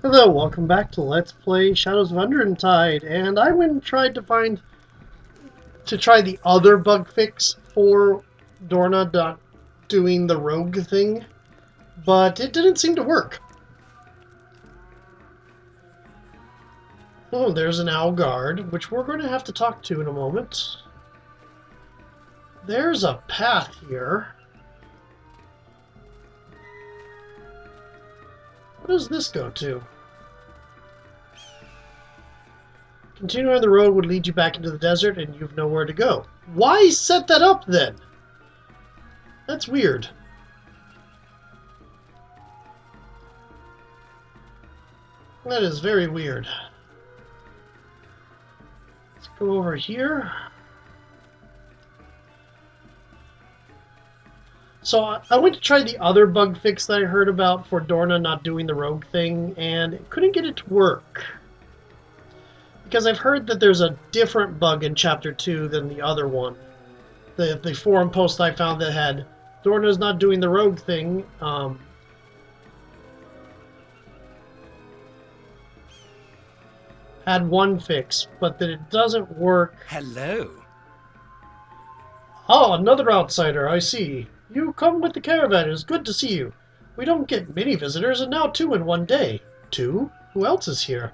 Hello, welcome back to Let's Play Shadows of Undrentide, and I went and tried to try the other bug fix for Dorna not doing the rogue thing, but it didn't seem to work. Oh, there's an owl guard, which we're going to have to talk to in a moment. There's a path here. What does this go to? Continuing the road would lead you back into the desert, and you've nowhere to go. Why set that up, then? That's weird. That is very weird. Let's go over here. So I went to try the other bug fix that I heard about for Dorna not doing the rogue thing, and couldn't get it to work. Because I've heard that there's a different bug in Chapter 2 than the other one. The forum post I found that had Dorna's not doing the rogue thing, had one fix, but that it doesn't work. Hello. Oh, another outsider, I see. You come with the caravan, it is good to see you. We don't get many visitors, and now two in one day. Two? Who else is here?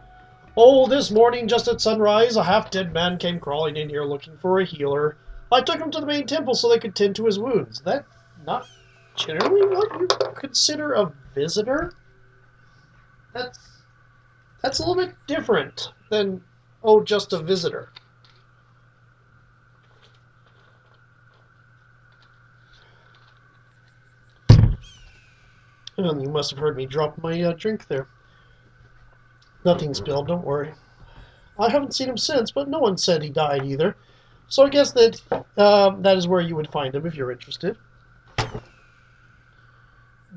Oh, this morning, just at sunrise, a half-dead man came crawling in here looking for a healer. I took him to the main temple so they could tend to his wounds. That's not generally what you consider a visitor? That's a little bit different than, oh, just a visitor. You must have heard me drop my drink there. Nothing spilled, don't worry. I haven't seen him since, but no one said he died either. So I guess that that is where you would find him if you're interested.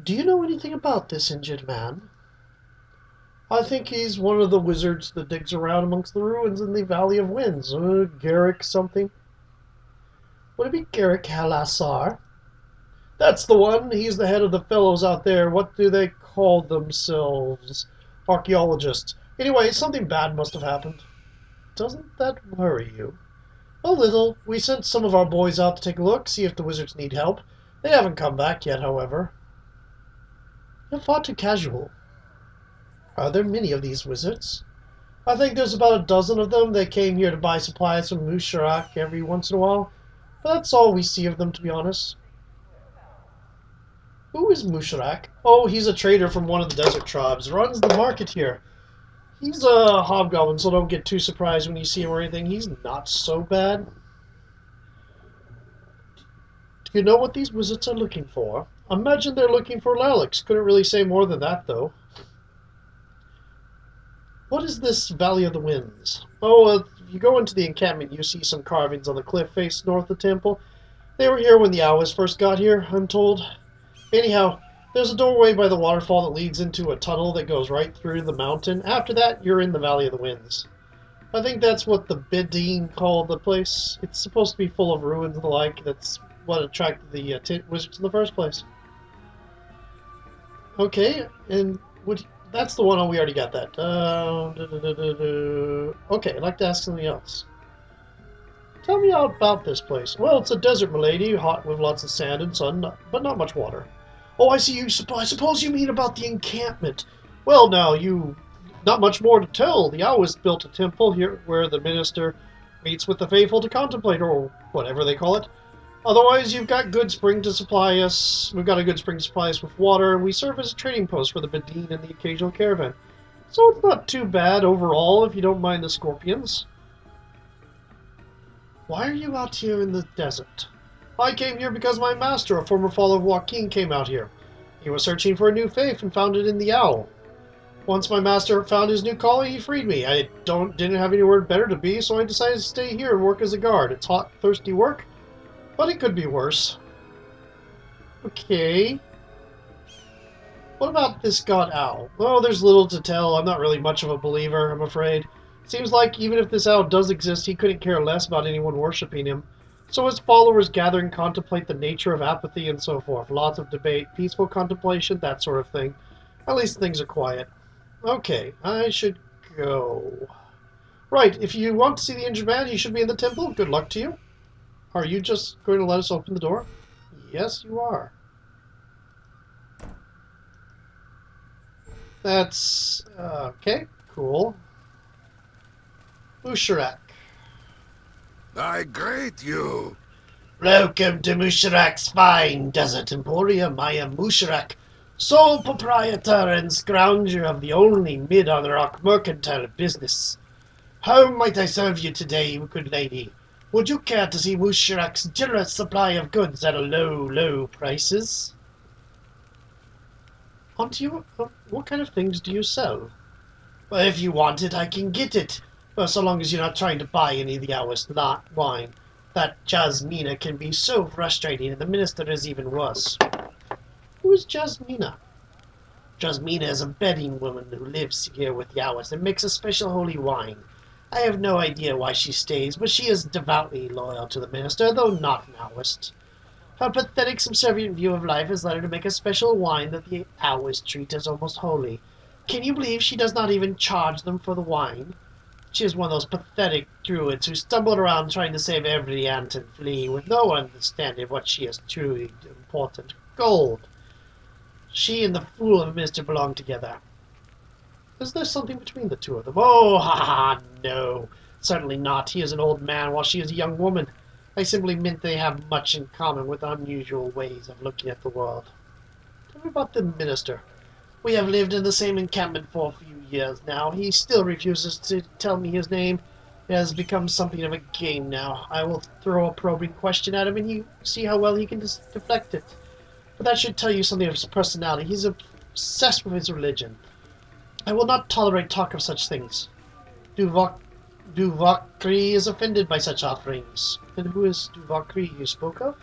Do you know anything about this injured man? I think he's one of the wizards that digs around amongst the ruins in the Valley of Winds. Garrick something. Would it be Garrick Halassar? That's the one. He's the head of the fellows out there. What do they call themselves? Archaeologists. Anyway, something bad must have happened. Doesn't that worry you? A little. We sent some of our boys out to take a look, see if the wizards need help. They haven't come back yet, however. You're far too casual. Are there many of these wizards? I think there's about a dozen of them. They came here to buy supplies from Musharak every once in a while. But that's all we see of them, to be honest. Who is Musharak? Oh, he's a trader from one of the desert tribes. Runs the market here. He's a hobgoblin, so don't get too surprised when you see him or anything. He's not so bad. Do you know what these wizards are looking for? Imagine they're looking for Lalix. Couldn't really say more than that, though. What is this Valley of the Winds? Oh, if you go into the encampment, you see some carvings on the cliff face north of the temple. They were here when the Aoist first got here, I'm told. Anyhow, there's a doorway by the waterfall that leads into a tunnel that goes right through the mountain. After that, you're in the Valley of the Winds. I think that's what the Bidine called the place. It's supposed to be full of ruins and the like. That's what attracted the wizards in the first place. Okay, and that's the one. Oh, we already got that. Okay, I'd like to ask something else. Tell me all about this place. Well, it's a desert, milady, hot with lots of sand and sun, but not much water. Oh, I see. I suppose you mean about the encampment. Well, now, not much more to tell. The Aoist built a temple here where the minister meets with the faithful to contemplate, or whatever they call it. Otherwise, you've got good spring to supply us. We've got a good spring to supply us with water, and we serve as a trading post for the Bedine and the occasional caravan. So it's not too bad overall, if you don't mind the scorpions. Why are you out here in the desert? I came here because my master, a former follower of Joaquin, came out here. He was searching for a new faith and found it in the owl. Once my master found his new calling, he freed me. I didn't have anywhere better to be, so I decided to stay here and work as a guard. It's hot, thirsty work, but it could be worse. Okay. What about this god owl? Oh, there's little to tell. I'm not really much of a believer, I'm afraid. Seems like even if this owl does exist, he couldn't care less about anyone worshipping him. So his followers gather and contemplate the nature of apathy and so forth. Lots of debate, peaceful contemplation, that sort of thing. At least things are quiet. Okay, I should go. Right, if you want to see the injured man, you should be in the temple. Good luck to you. Are you just going to let us open the door? Yes, you are. That's... okay, cool. Usharak. I greet you. Welcome to Musharak's fine desert emporium. I am Musharak, sole proprietor and scrounger of the only mid-on-the-rock mercantile business. How might I serve you today, good lady? Would you care to see Musharak's generous supply of goods at a low prices? What kind of things do you sell? Well, if you want it, I can get it. Well, so long as you're not trying to buy any of the Aoist wine. That Jasmina can be so frustrating, and the minister is even worse. Who is Jasmina? Jasmina is a bedding woman who lives here with the Aoist and makes a special holy wine. I have no idea why she stays, but she is devoutly loyal to the minister, though not an Aoist. Her pathetic, subservient view of life has led her to make a special wine that the Aoist treat as almost holy. Can you believe she does not even charge them for the wine? She is one of those pathetic druids who stumbled around trying to save every ant and flea with no understanding of what she is truly important. Gold. She and the fool of a minister belong together. Is there something between the two of them? Oh, no. Certainly not. He is an old man while she is a young woman. I simply meant they have much in common with unusual ways of looking at the world. Tell me about the minister. We have lived in the same encampment for a few years now. He still refuses to tell me his name. It has become something of a game now. I will throw a probing question at him and see how well he can deflect it. But that should tell you something of his personality. He's obsessed with his religion. I will not tolerate talk of such things. Duvakri is offended by such offerings. And who is Duvakri you spoke of?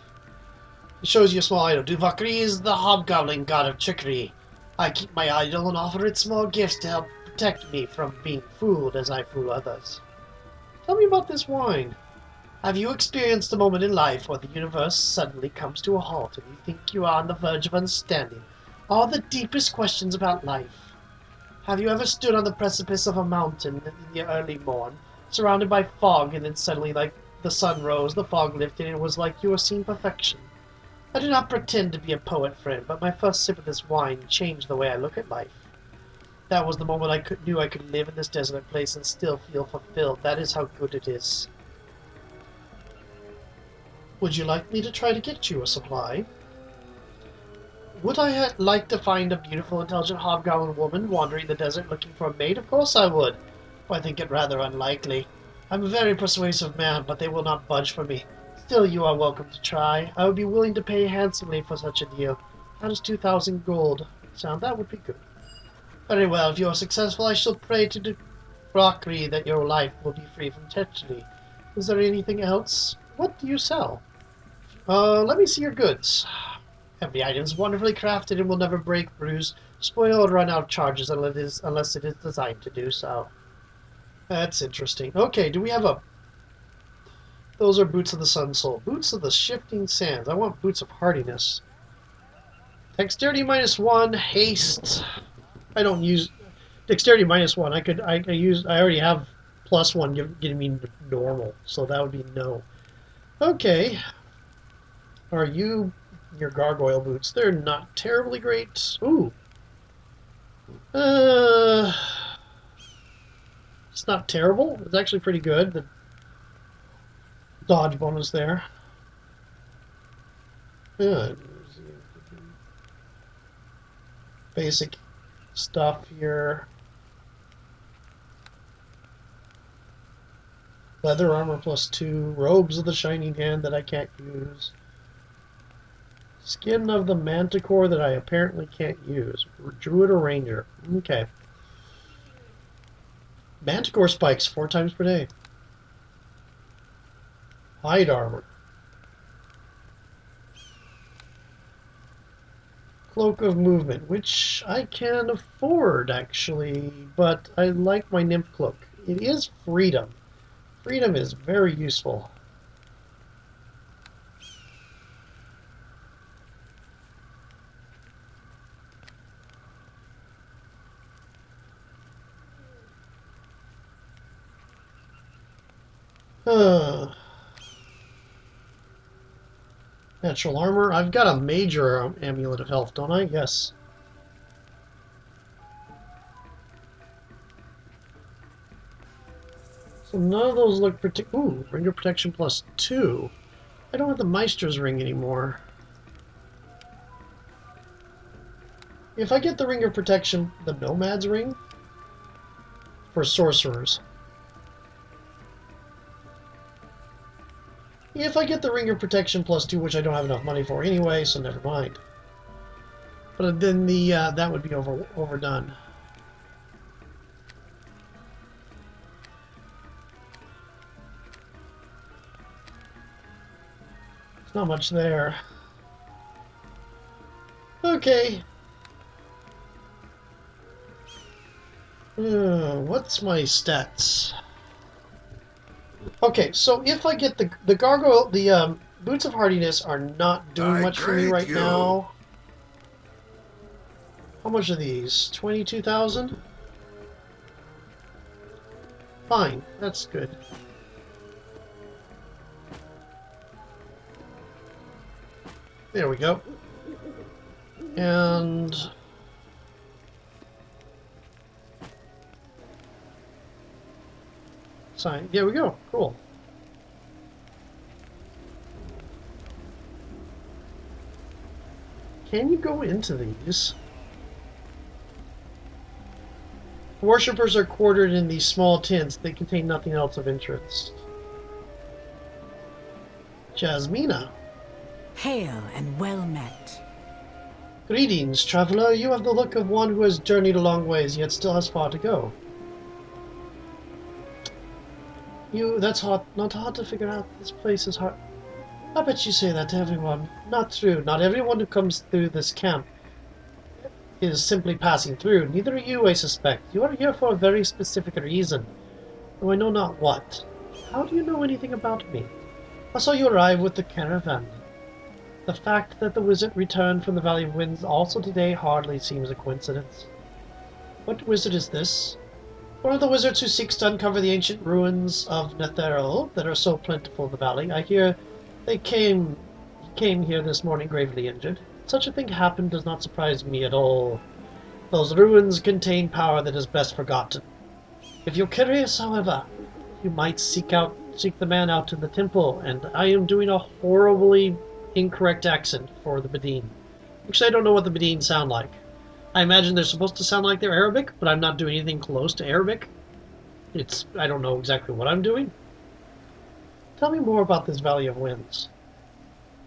He shows you a small idol. Duvakri is the hobgoblin god of trickery. I keep my idol and offer it small gifts to help protect me from being fooled as I fool others. Tell me about this wine. Have you experienced a moment in life where the universe suddenly comes to a halt and you think you are on the verge of understanding all the deepest questions about life? Have you ever stood on the precipice of a mountain in the early morn, surrounded by fog, and then suddenly, like the sun rose, the fog lifted, and it was like you were seeing perfection? I do not pretend to be a poet, friend, but my first sip of this wine changed the way I look at life. That was the moment I knew I could live in this desolate place and still feel fulfilled. That is how good it is. Would you like me to try to get you a supply? Would I like to find a beautiful, intelligent hobgoblin woman wandering the desert looking for a mate? Of course I would. But I think it rather unlikely. I'm a very persuasive man, but they will not budge for me. Still, you are welcome to try. I would be willing to pay handsomely for such a deal. How does 2,000 gold sound? That would be good. Very well. If you are successful, I shall pray to the Rockery that your life will be free from treachery. Is there anything else? What do you sell? Let me see your goods. Every item is wonderfully crafted and will never break, bruise, spoil, or run out of charges unless it is designed to do so. That's interesting. Okay, do we have a... Those are boots of the sun soul. Boots of the shifting sands. I want boots of hardiness. Dexterity -1, haste. I don't use dexterity -1. I already have +1 getting me normal, so that would be no. Okay. Are you your gargoyle boots? They're not terribly great. Ooh. It's not terrible. It's actually pretty good. The dodge bonus there. Basic stuff here. Leather armor +2. Robes of the shining hand that I can't use. Skin of the manticore that I apparently can't use. Druid or ranger. Okay. Manticore spikes 4 times per day. Hide armor. Cloak of movement, which I can afford actually, but I like my nymph cloak. It is freedom. Freedom is very useful. Uh, natural armor. I've got a major amulet of health, don't I? Yes. So none of those look Ooh, ring of protection +2. I don't have the Meister's ring anymore. If I get the ring of protection, the Nomad's ring, for sorcerers. If I get the ring of protection +2, which I don't have enough money for anyway, so never mind. But then the that would be overdone. There's not much there. Okay. What's my stats? Okay, so if I get the gargoyle, the boots of hardiness are not doing much for me right now. How much are these? 22,000? Fine, that's good. There we go. And sign. There we go. Cool. Can you go into these? Worshippers are quartered in these small tents. They contain nothing else of interest. Jasmina. Hail and well met. Greetings, traveler. You have the look of one who has journeyed a long ways, yet still has far to go. That's not hard to figure out. This place is hard. I bet you say that to everyone. Not true. Not everyone who comes through this camp is simply passing through. Neither are you, I suspect. You are here for a very specific reason, though I know not what. How do you know anything about me? I saw you arrive with the caravan. The fact that the wizard returned from the Valley of Winds also today hardly seems a coincidence. What wizard is this? One of the wizards who seeks to uncover the ancient ruins of Netheril that are so plentiful in the valley. I hear he came here this morning gravely injured. Such a thing happened does not surprise me at all. Those ruins contain power that is best forgotten. If you're curious, however, you might seek the man out in the temple, and I am doing a horribly incorrect accent for the Bedine. Actually, I don't know what the Bedine sound like. I imagine they're supposed to sound like they're Arabic, but I'm not doing anything close to Arabic. I don't know exactly what I'm doing. Tell me more about this Valley of Winds.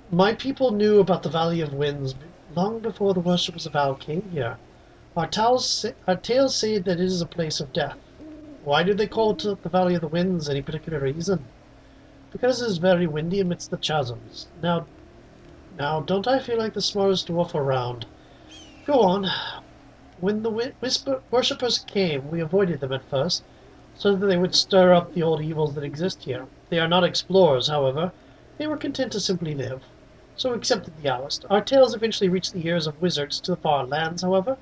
My people knew about the Valley of Winds long before the worshippers of Al came here. Our tales say that it is a place of death. Why do they call it the Valley of the Winds? Any particular reason? Because it is very windy amidst the chasms. Now, don't I feel like the smartest dwarf around? Go on. When the worshippers came, we avoided them at first, so that they would stir up the old evils that exist here. They are not explorers, however. They were content to simply live. So we accepted the Aoist. Our tales eventually reached the ears of wizards to the far lands, however.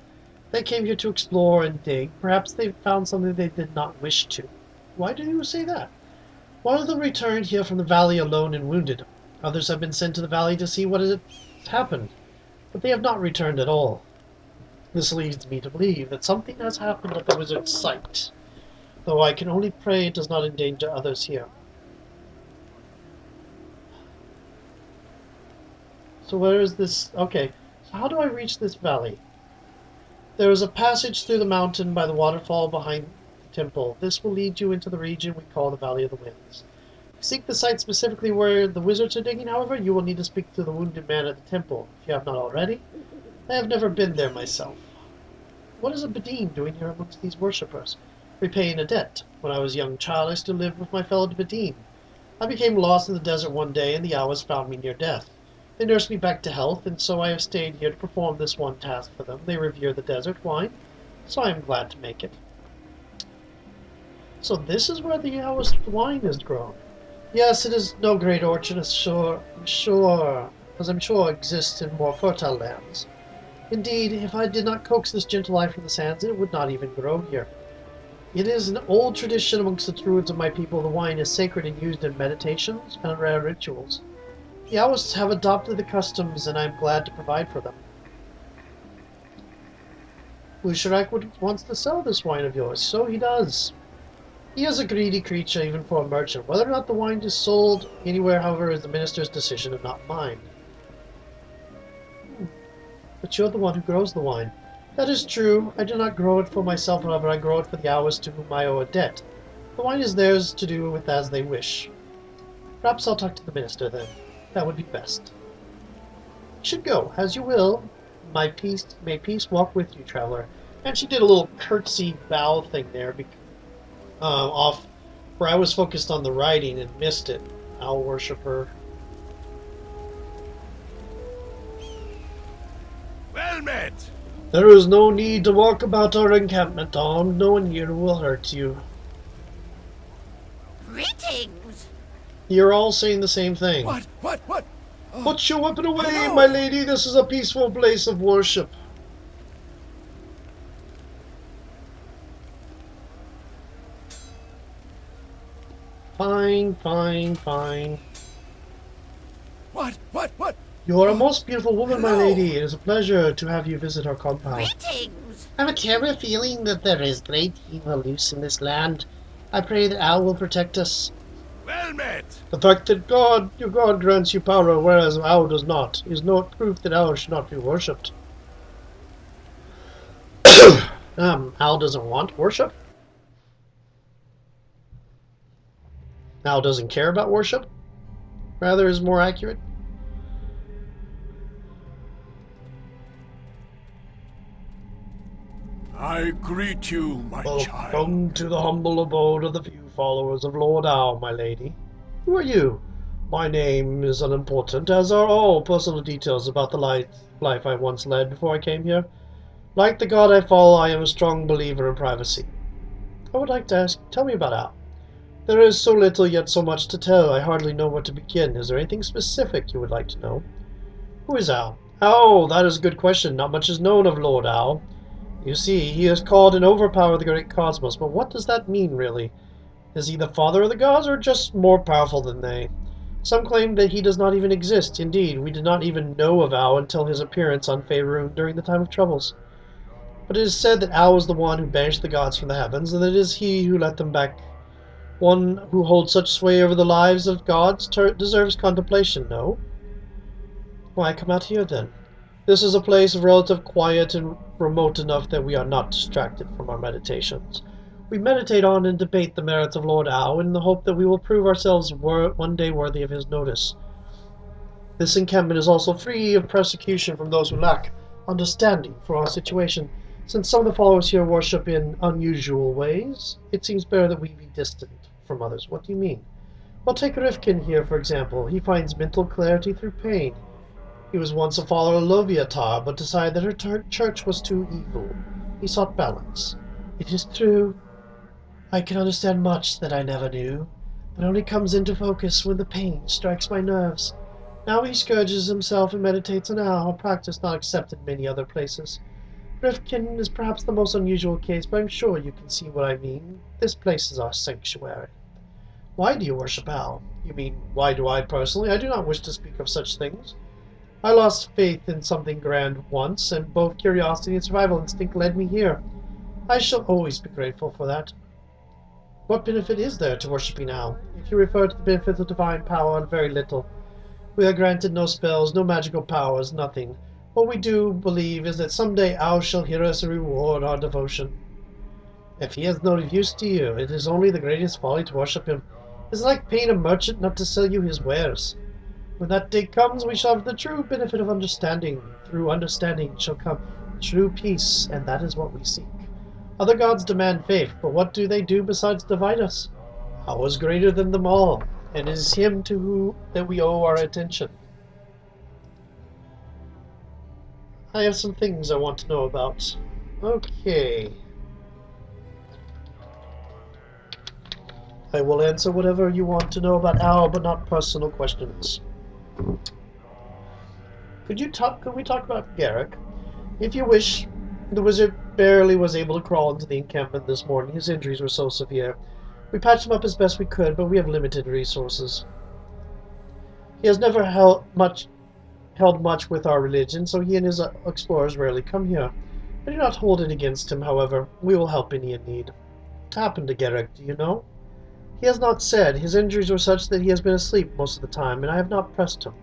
They came here to explore and dig. Perhaps they found something they did not wish to. Why do you say that? One of them returned here from the valley alone and wounded. Others have been sent to the valley to see what has happened, but they have not returned at all. This leads me to believe that something has happened at the wizard's site, though I can only pray it does not endanger others here. So where is this? Okay, so how do I reach this valley? There is a passage through the mountain by the waterfall behind the temple. This will lead you into the region we call the Valley of the Winds. Seek the site specifically where the wizards are digging, however, you will need to speak to the wounded man at the temple, if you have not already. I have never been there myself. What is a Bedine doing here amongst these worshippers? Repaying a debt. When I was a young child, I still lived with my fellow Bedine. I became lost in the desert one day, and the Aoist found me near death. They nursed me back to health, and so I have stayed here to perform this one task for them. They revere the desert wine, so I am glad to make it. So this is where the Aoist wine is grown. Yes, it is no great orchard, as I'm sure exists in more fertile lands. Indeed, if I did not coax this gentle life from the sands, it would not even grow here. It is an old tradition amongst the druids of my people. The wine is sacred and used in meditations and rare rituals. The Aoists have adopted the customs, and I am glad to provide for them. Usharak wants to sell this wine of yours, so he does. He is a greedy creature, even for a merchant. Whether or not the wine is sold anywhere, however, is the minister's decision and not mine. But you're the one who grows the wine. That is true. I do not grow it for myself, however. I grow it for the Aoists to whom I owe a debt. The wine is theirs to do with as they wish. Perhaps I'll talk to the minister then. That would be best. You should go, as you will. May peace walk with you, traveler. And she did a little curtsy bow thing there, off where I was focused on the writing and missed it. I'll worship her. Well met! There is no need to walk about our encampment, armed. No one here will hurt you. Greetings! You're all saying the same thing. What? Oh. Put your weapon away, No. my lady. This is a peaceful place of worship. Fine. What? You are a most beautiful woman, my lady. It is a pleasure to have you visit our compound. Greetings! I have a terrible feeling that there is great evil loose in this land. I pray that Al will protect us. Well met! The fact that your God grants you power, whereas Al does not, is no proof that Al should not be worshipped. Al doesn't want worship? Al doesn't care about worship? Rather is more accurate. I greet you, my child. Welcome to the humble abode of the few followers of Lord Al, my lady. Who are you? My name is unimportant, as are all personal details about the life I once led before I came here. Like the god I follow, I am a strong believer in privacy. I would like to ask, tell me about Al. There is so little, yet so much to tell. I hardly know where to begin. Is there anything specific you would like to know? Who is Al? Oh, that is a good question. Not much is known of Lord Al. You see, he is called and overpowered the great cosmos, but what does that mean, really? Is he the father of the gods, or just more powerful than they? Some claim that he does not even exist. Indeed, we did not even know of Al until his appearance on Faerun during the time of troubles. But it is said that Al was the one who banished the gods from the heavens, and that it is he who let them back. One who holds such sway over the lives of gods deserves contemplation, no? Why come out here, then? This is a place of relative quiet and remote enough that we are not distracted from our meditations. We meditate on and debate the merits of Lord Ao in the hope that we will prove ourselves one day worthy of his notice. This encampment is also free of persecution from those who lack understanding for our situation. Since some of the followers here worship in unusual ways, it seems better that we be distant from others. What do you mean? Well, take Rifkin here, for example. He finds mental clarity through pain. He was once a follower of Loviatar, but decided that her church was too evil. He sought balance. It is true. I can understand much that I never knew, but only comes into focus when the pain strikes my nerves. Now he scourges himself and meditates an hour, a practice not accepted in many other places. Rifkin is perhaps the most unusual case, but I'm sure you can see what I mean. This place is our sanctuary. Why do you worship Al? You mean, why do I personally? I do not wish to speak of such things. I lost faith in something grand once, and both curiosity and survival instinct led me here. I shall always be grateful for that. What benefit is there to worshipping Al? If you refer to the benefits of divine power, very little. We are granted no spells, no magical powers, nothing. What we do believe is that someday Al shall hear us and reward our devotion. If he is no use to you, it is only the greatest folly to worship him. It is like paying a merchant not to sell you his wares. When that day comes, we shall have the true benefit of understanding. Through understanding shall come true peace, and that is what we seek. Other gods demand faith, but what do they do besides divide us? Al is greater than them all, and it is him to whom that we owe our attention. I have some things I want to know about. Okay. I will answer whatever you want to know about Al, but not personal questions. Could we talk about Garrick? If you wish, the wizard barely was able to crawl into the encampment this morning. His injuries were so severe. We patched him up as best we could, but we have limited resources. He has never held much with our religion, so he and his explorers rarely come here. I do not hold it against him, however. We will help any in need. What happened to Garrick, do you know? He has not said. His injuries were such that he has been asleep most of the time, and I have not pressed him.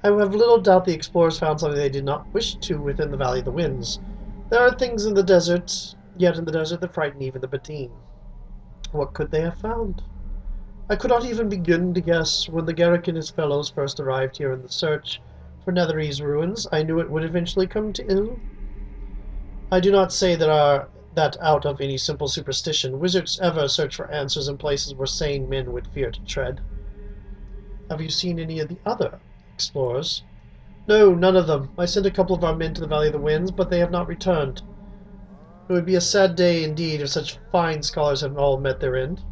I have little doubt the explorers found something they did not wish to within the Valley of the Winds. There are things in the desert, that frighten even the Badine. What could they have found? I could not even begin to guess. When the Garrick and his fellows first arrived here in the search for Netherese ruins, I knew it would eventually come to ill. I do not say that out of any simple superstition. Wizards ever search for answers in places where sane men would fear to tread. Have you seen any of the other explorers? No, none of them. I sent a couple of our men to the Valley of the Winds, but they have not returned. It would be a sad day indeed if such fine scholars have all met their end.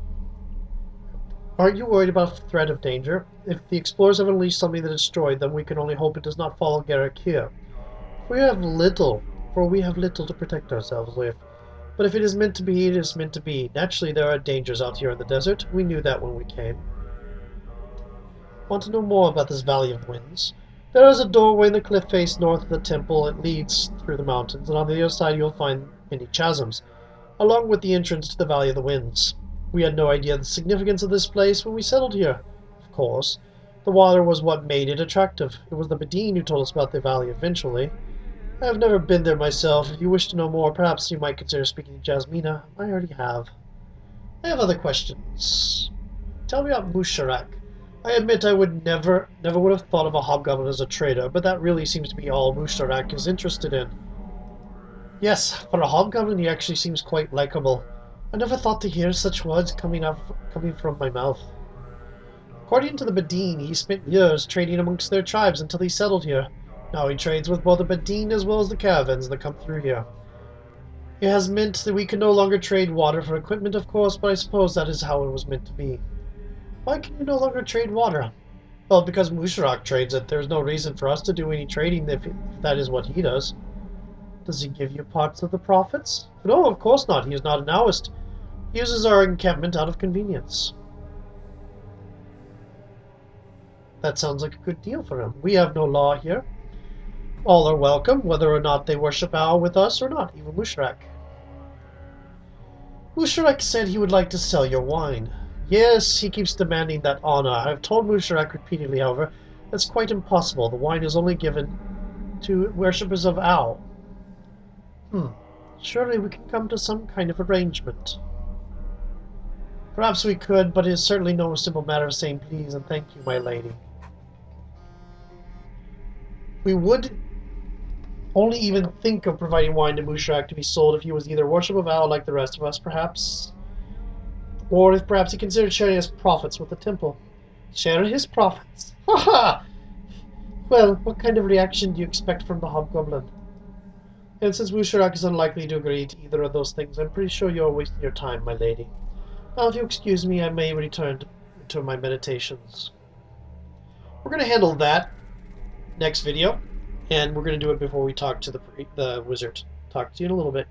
Aren't you worried about the threat of danger? If the explorers have unleashed something that destroyed them, we can only hope it does not follow Garrick here. We have little to protect ourselves with. But if it is meant to be, it is meant to be. Naturally, there are dangers out here in the desert. We knew that when we came. Want to know more about this Valley of Winds? There is a doorway in the cliff face north of the temple. It leads through the mountains, and on the other side you'll find many chasms, along with the entrance to the Valley of the Winds. We had no idea of the significance of this place when we settled here. Of course, the water was what made it attractive. It was the Badine who told us about the valley eventually. I have never been there myself. If you wish to know more, perhaps you might consider speaking to Jasmina. I already have. I have other questions. Tell me about Musharak. I admit I would never would have thought of a hobgoblin as a traitor, but that really seems to be all Musharak is interested in. Yes, for a hobgoblin he actually seems quite likable. I never thought to hear such words coming from my mouth. According to the Badine, he spent years trading amongst their tribes until he settled here. Now he trades with both the Badine as well as the caravans that come through here. It has meant that we can no longer trade water for equipment, of course, but I suppose that is how it was meant to be. Why can you no longer trade water? Well, because Musharak trades it. There's no reason for us to do any trading if that is what he does. Does he give you parts of the profits? No, of course not. He is not an Aoist. He uses our encampment out of convenience. That sounds like a good deal for him. We have no law here. All are welcome, whether or not they worship Ao with us or not, even Musharak. Musharak said he would like to sell your wine. Yes, he keeps demanding that honor. I have told Musharak repeatedly, however, that's quite impossible. The wine is only given to worshippers of Ao. Surely we can come to some kind of arrangement. Perhaps we could, but it is certainly no simple matter of saying please and thank you, my lady. We would only even think of providing wine to Musharak to be sold if he was either worship of Ao like the rest of us, perhaps, or if perhaps he considered sharing his profits with the temple. Share his profits? Ha ha! Well, what kind of reaction do you expect from the hobgoblin? And since Musharak is unlikely to agree to either of those things, I'm pretty sure you're wasting your time, my lady. Now, if you excuse me, I may return to my meditations. We're going to handle that next video, and we're going to do it before we talk to the wizard. Talk to you in a little bit.